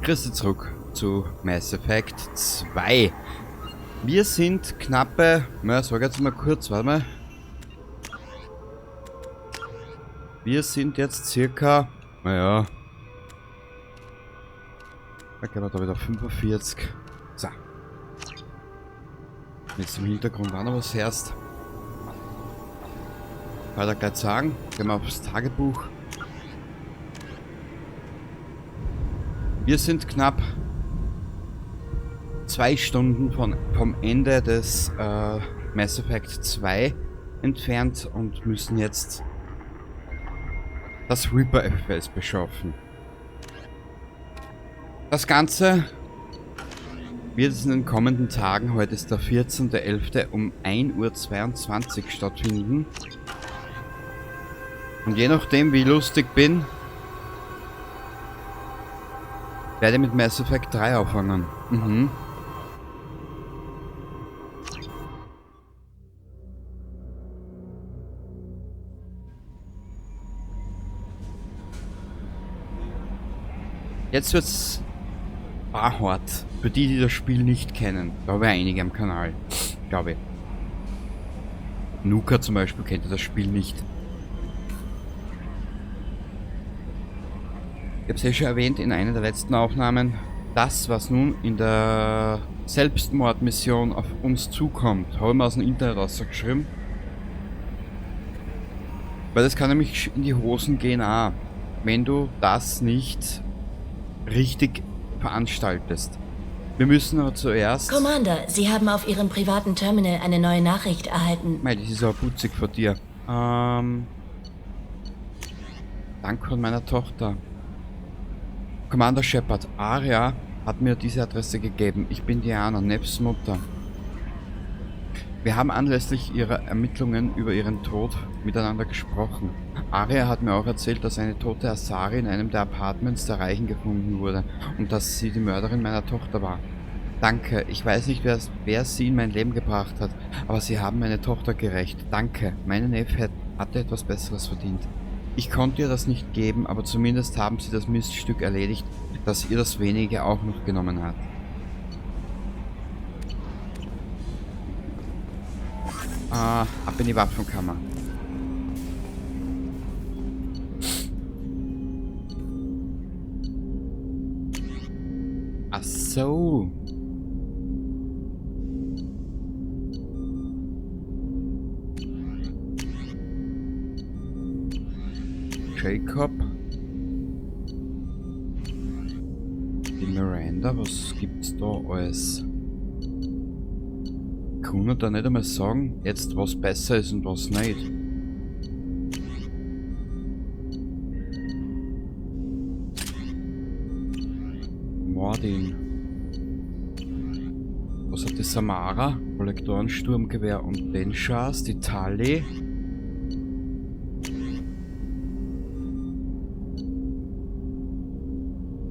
Grüße zurück zu Mass Effect 2. Wir sind knappe, sag jetzt mal kurz, warte mal. Wir sind jetzt circa, da gehen wir da wieder 45. So. Jetzt im Hintergrund auch noch was hörst. Kann ich gleich sagen, gehen wir aufs Tagebuch. Wir sind knapp 2 Stunden vom Ende des Mass Effect 2 entfernt und müssen jetzt das Reaper FPS beschaffen. Das Ganze wird es in den kommenden Tagen, heute ist der 14.11. um 1:22 Uhr stattfinden. Und je nachdem wie lustig bin, werde mit Mass Effect 3 auffangen. Jetzt wird's hart. Für die, die das Spiel nicht kennen. Da habe ich einige am Kanal. Glaube ich. Nuka zum Beispiel kennt das Spiel nicht. Ich habe es ja schon erwähnt in einer der letzten Aufnahmen. Das, was nun in der Selbstmordmission auf uns zukommt, habe ich mir aus dem Internet rausgeschrieben. Weil das kann nämlich in die Hosen gehen auch, wenn du das nicht richtig veranstaltest. Wir müssen aber zuerst... Commander, Sie haben auf Ihrem privaten Terminal eine neue Nachricht erhalten. Mei, das ist aber putzig von dir. Dank von meiner Tochter. Commander Shepard, Aria hat mir diese Adresse gegeben. Ich bin Diana, Nevs Mutter. Wir haben anlässlich ihrer Ermittlungen über ihren Tod miteinander gesprochen. Aria hat mir auch erzählt, dass eine tote Asari in einem der Apartments der Reichen gefunden wurde und dass sie die Mörderin meiner Tochter war. Danke, ich weiß nicht, wer sie in mein Leben gebracht hat, aber sie haben meine Tochter gerächt. Danke, meine Neffe hatte etwas Besseres verdient. Ich konnte ihr das nicht geben, aber zumindest haben sie das Miststück erledigt, das ihr das Wenige auch noch genommen hat. Ab in die Waffenkammer. Ach so. Jacob. Die Miranda, was gibt's da alles? Kann er da nicht einmal sagen, jetzt was besser ist und was nicht? Mordin. Was hat die Samara? Kollektorensturmgewehr und den Schas, die Tali.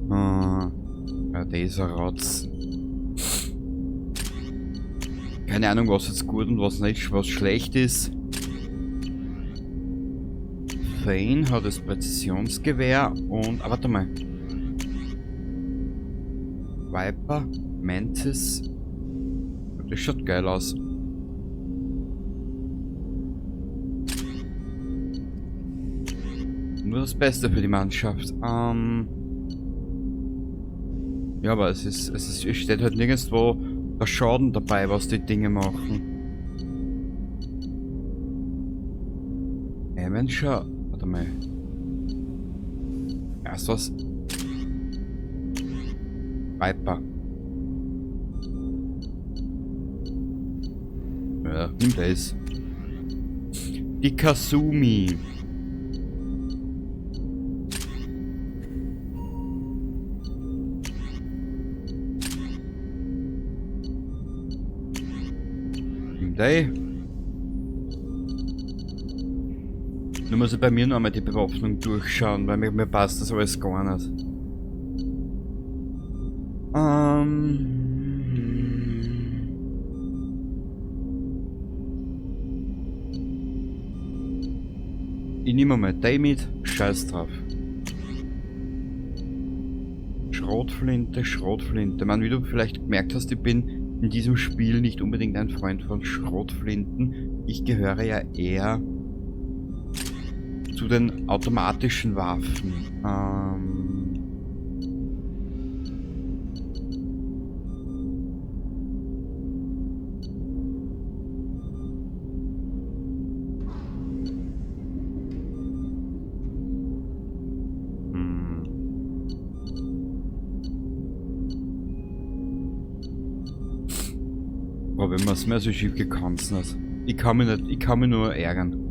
Ja, dieser Rotz. Keine Ahnung, was jetzt gut und was nicht, was schlecht ist. Thane hat das Präzisionsgewehr und... warte mal. Viper, Mantis. Das schaut geil aus. Nur das Beste für die Mannschaft. Ja, aber es steht halt nirgendwo der Schaden dabei, was die Dinge machen. Avenger, warte mal. Erst was? Viper. Ja, nimm das. Die Kasumi. Nur muss ich bei mir noch einmal die Bewaffnung durchschauen, weil mir passt das alles gar nicht. Ich nehme mal die mit, scheiß drauf. Schrotflinte, Schrotflinte. Man, wie du vielleicht gemerkt hast, ich bin in diesem Spiel nicht unbedingt ein Freund von Schrotflinten. Ich gehöre ja eher zu den automatischen Waffen. Aber wenn man es mir so schief gekannt hat. Ich kann mich nur ärgern.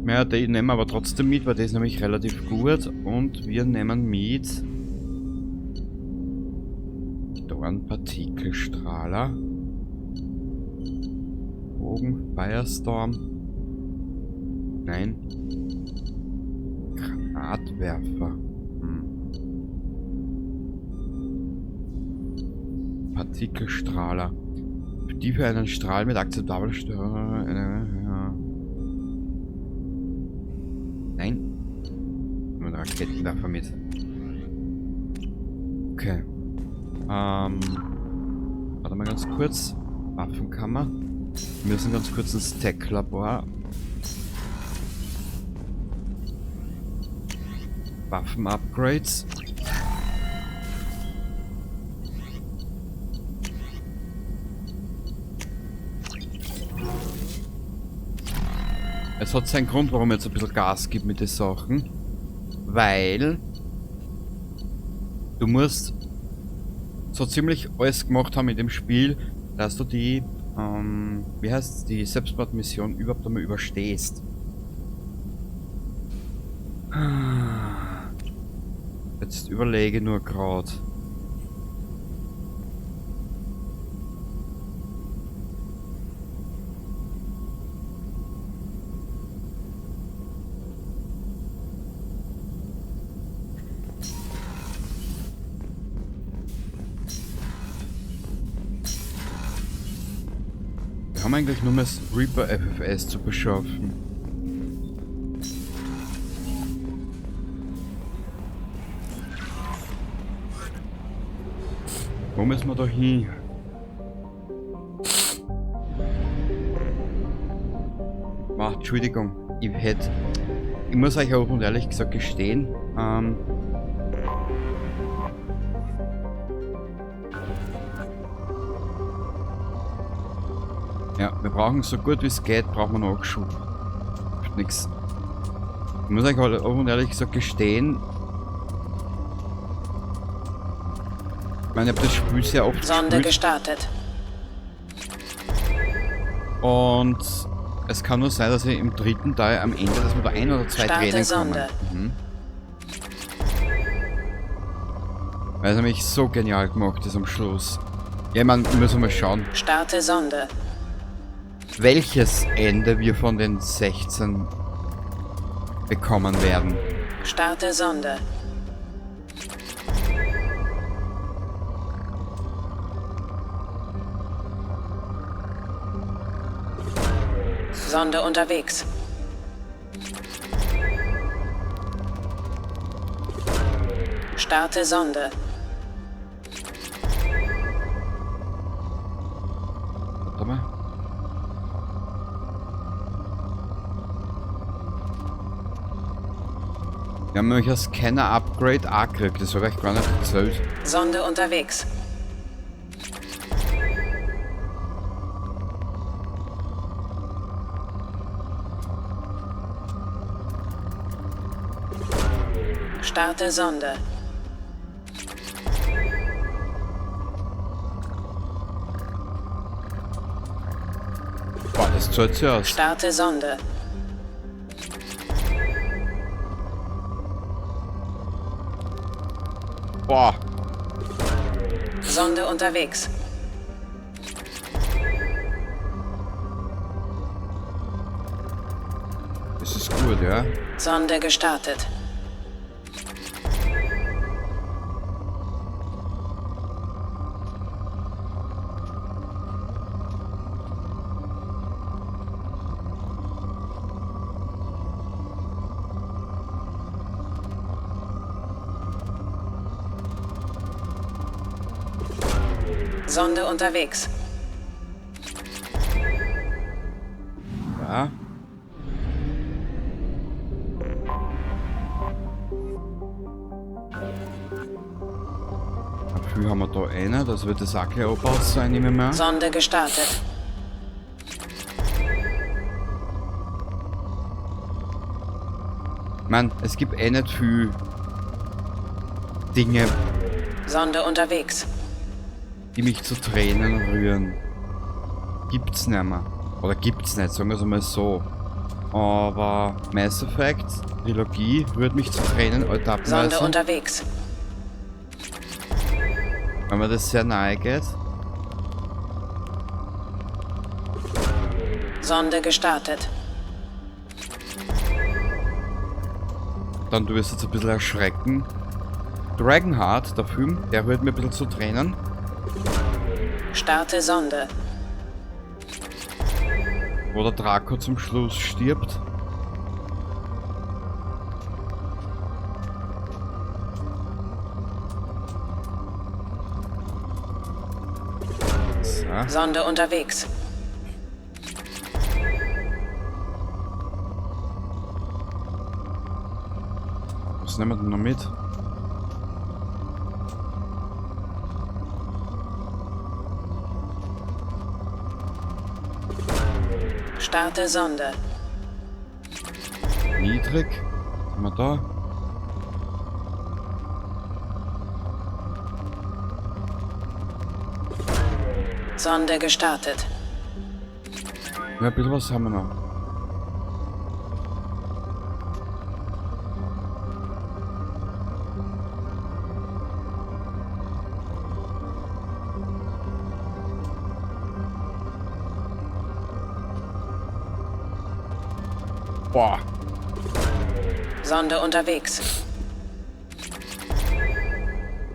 Ja, die nehmen wir aber trotzdem mit, weil der ist nämlich relativ gut. Und wir nehmen mit Dornpartikelstrahler, Bogen, Firestorm, nein, Granatwerfer, Partikelstrahler, die für einen Strahl mit akzeptabler Störung, nein, nur Raketenwerfer mit. Okay. Warte mal ganz kurz. Waffenkammer. Wir müssen ganz kurz ins Tech-Labor. Waffen-Upgrades. Es hat seinen Grund, warum ich jetzt ein bisschen Gas gibt mit den Sachen. Weil du musst so ziemlich alles gemacht haben in dem Spiel, dass du die, wie heißt die Selbstmordmission überhaupt einmal überstehst. Jetzt überlege nur gerade. Wir haben eigentlich nur das Reaper FFS zu beschaffen. Wo müssen wir da hin? Entschuldigung, ich muss euch auch und ehrlich gesagt gestehen, ja, wir brauchen so gut wie es geht, brauchen wir Nachschub. Nix. Ich muss euch auch und ehrlich gesagt gestehen, ich meine, ich habe das Spiel sehr oft Sonde gestartet. Und es kann nur sein, dass ich im dritten Teil am Ende, dass wir da ein oder zwei Tränen kommen. Weil es nämlich so genial gemacht ist am Schluss. Ja, man, müssen wir mal schauen. Starte Sonde. Welches Ende wir von den 16 bekommen werden. Starte Sonde. Sonde unterwegs. Starte Sonde. Warte mal. Wir haben nämlich ein Scanner-Upgrade auch gekriegt, das habe ich gar nicht erzählt. Sonde unterwegs. Starte Sonde. Boah, das zahlt sich aus. Starte Sonde. Boah. Sonde unterwegs. Das ist gut, ja. Sonde gestartet. Sonde unterwegs. Ja. Dafür haben wir da eine, das wird das auch gleich abgebaut sein, nehme ich mal an. Sonde gestartet. Mann, es gibt eh nicht viel Dinge, Sonde unterwegs. die mich zu Tränen rühren. Gibt's nicht mehr. Oder gibt's nicht, sagen wir es einmal so. Aber Mass Effect, Trilogie, rührt mich zu Tränen Sonde etappenweise. unterwegs. Wenn mir das sehr nahe geht. Sonde gestartet. Dann du wirst jetzt ein bisschen erschrecken. Dragonheart, der Film, der rührt mir ein bisschen zu Tränen. Starte Sonde. Wo der Draco zum Schluss stirbt. So. Sonde unterwegs. Was nehmen wir denn noch mit? Starte Sonde. Niedrig. Was haben wir da? Sonde gestartet. Ja, ein bisschen was haben wir noch. Boah. Sonde unterwegs.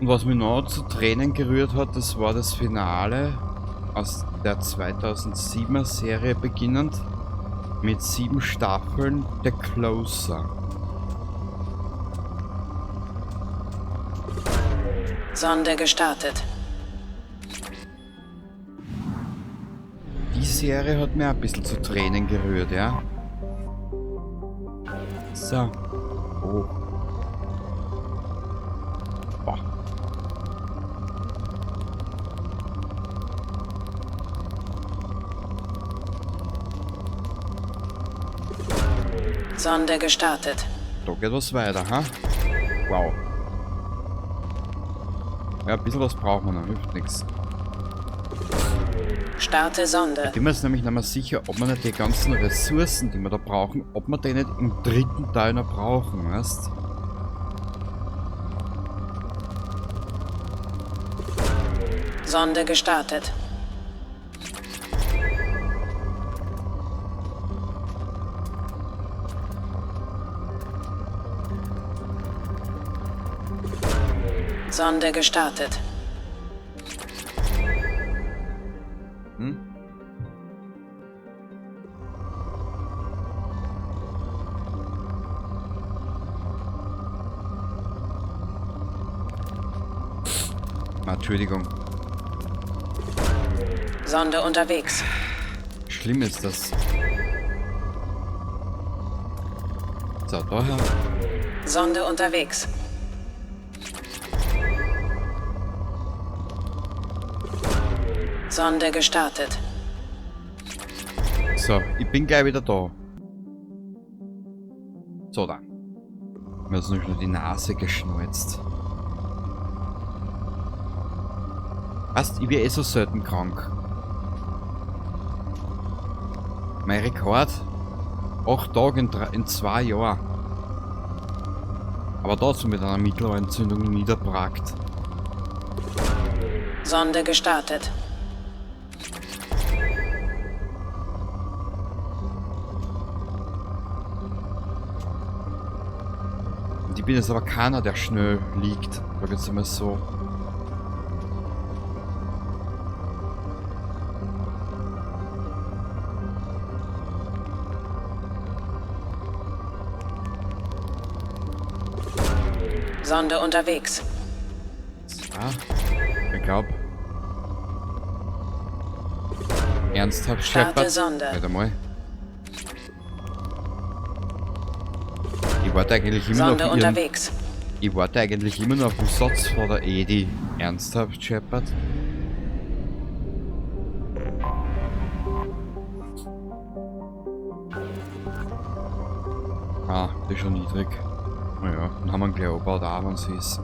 Und was mich noch zu Tränen gerührt hat, das war das Finale aus der 2007er Serie beginnend mit 7 Staffeln The Closer. Sonde gestartet. Die Serie hat mir ein bisschen zu Tränen gerührt, ja. So. Oh. Boah. Sonde gestartet. Da geht was weiter, ha? Wow. Ja, ein bisschen was brauchen wir noch, hilft nichts. Starte Sonde. Ich bin mir jetzt nämlich nicht mehr sicher, ob wir nicht die ganzen Ressourcen, die wir da brauchen, ob wir die nicht im dritten Teil noch brauchen, weißt? Sonde gestartet. Sonde gestartet. Hm? Ah, Entschuldigung. Sonde unterwegs. Schlimm ist das. So, daher. Sonde unterwegs. Sonde gestartet. So, ich bin gleich wieder da. So, dann. Mir ist nur die Nase geschneuzt. Weißt, ich bin eh so selten krank. Mein Rekord? 8 Tage in 2 Jahren. Aber dazu mit einer Mittelohrentzündung niederbragt. Sonde gestartet. Und ich bin jetzt aber keiner, der schnell liegt. Sag jetzt einmal so. Sonde unterwegs. Ja, ich glaube. Ernsthaft, Starte Shepard? Sonde. Warte mal. Ich warte eigentlich immer Sonde noch auf ihren... unterwegs. Ich warte eigentlich immer noch auf den Satz von der Edi. Ernsthaft, Shepard? Ah, das ist schon niedrig. Naja, dann haben wir ihn gleich angebaut, auch wenn sie ist.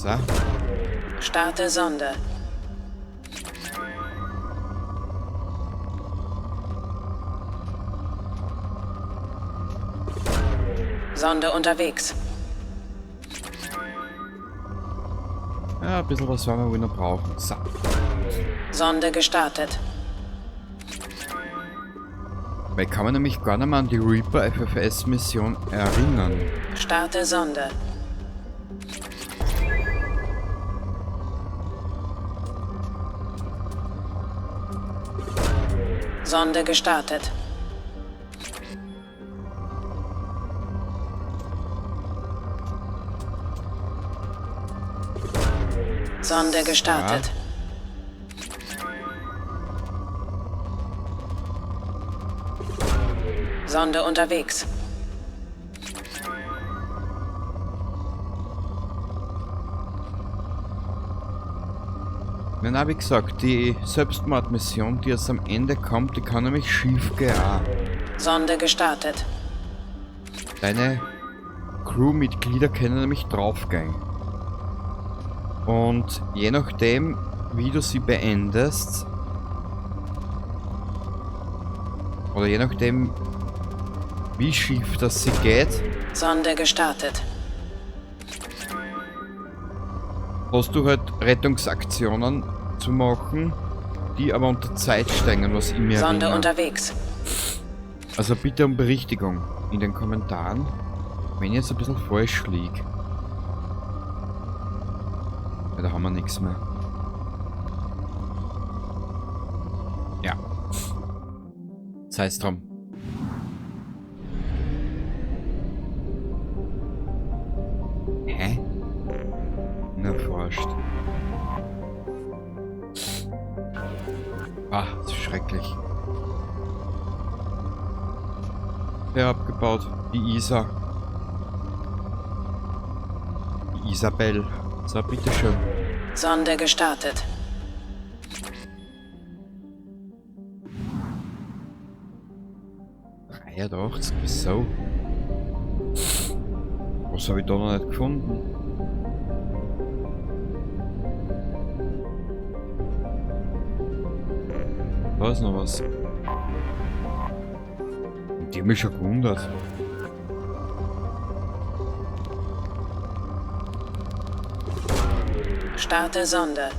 So. Starte Sonde. Sonde unterwegs. Ja, ein bisschen was werden wir wohl noch brauchen. So. Sonde gestartet. Weil ich kann mich nämlich gar nicht mehr an die Reaper FFS Mission erinnern. Starte Sonde. Sonde gestartet. Sonde gestartet. Sonde unterwegs. Dann habe ich gesagt, die Selbstmordmission, die jetzt am Ende kommt, die kann nämlich schief gehen. Sonde gestartet. Deine Crewmitglieder können nämlich draufgehen. Und je nachdem, wie du sie beendest, oder je nachdem, wie schief das sie geht, Sonde gestartet. hast du halt Rettungsaktionen zu machen, die aber unter Zeit stehen, was ich mir Sonde erinnere. unterwegs. Also bitte um Berichtigung in den Kommentaren, wenn ich jetzt ein bisschen falsch liege. Ja, da haben wir nichts mehr. Ja. Sei es drum. Hä? Na, forscht. Ah, das ist schrecklich. Wer abgebaut? Die Isa. Die Isabel. So, bitteschön. Sonde gestartet. Ja, doch, wieso? Was habe ich da noch nicht gefunden? Da ist noch was. Die haben mich schon gewundert. Starte Sonde.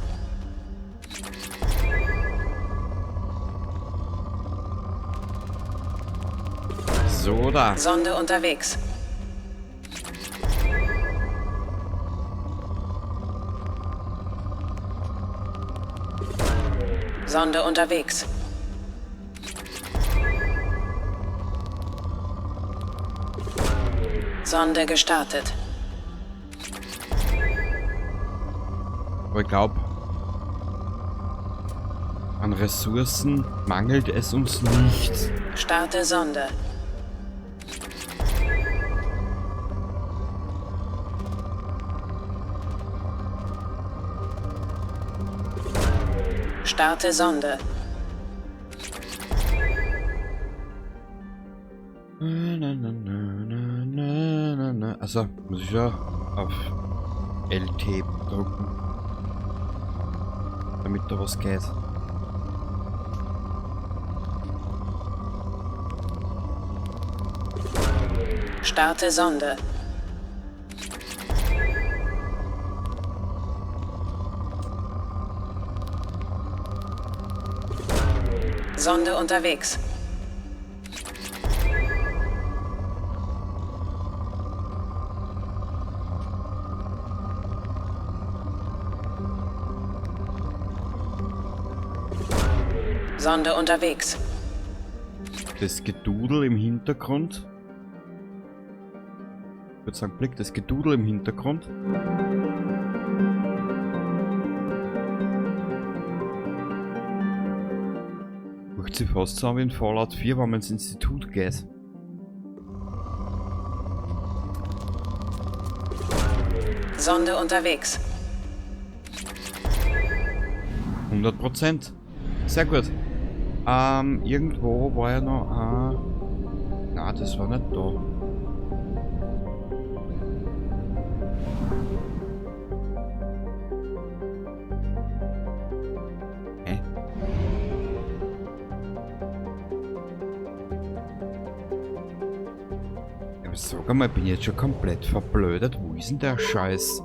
So da. Sonde unterwegs. Sonde unterwegs. Sonde gestartet. Aber ich glaube, an Ressourcen mangelt es uns nicht. Starte Sonde. Starte Sonde. Also, muss ich ja auf LT drücken, damit da was geht. Starte Sonde. Sonde unterwegs. Sonde unterwegs. Das Gedudel im Hintergrund. Ich würde sagen, Blick das Gedudel im Hintergrund. Macht sich fast so wie in Fallout 4, wenn man ins Institut geht. Sonde unterwegs. 100%. Sehr gut. Irgendwo war ja noch... na, das war nicht da. Hä? Aber sag einmal, bin ich jetzt schon komplett verblödet? Wo ist denn der Scheiß?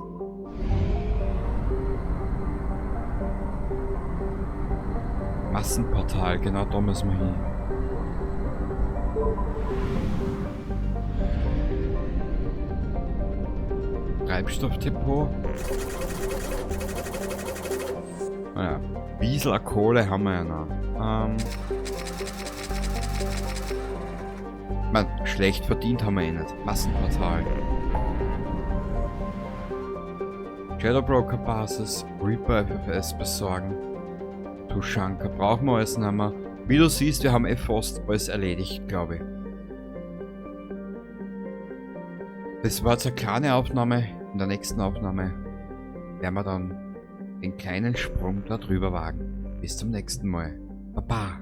Massenportal, genau da müssen wir hin. Treibstoffdepot. Naja, Wiesel Kohle haben wir ja noch. Man, schlecht verdient haben wir eh nicht. Massenportal. Shadow Broker Basis, Reaper FFS besorgen. Tushanka brauchen wir alles nicht mehr. Wie du siehst, wir haben fast alles erledigt, glaube ich. Das war jetzt eine kleine Aufnahme. In der nächsten Aufnahme werden wir dann den kleinen Sprung da drüber wagen. Bis zum nächsten Mal. Baba!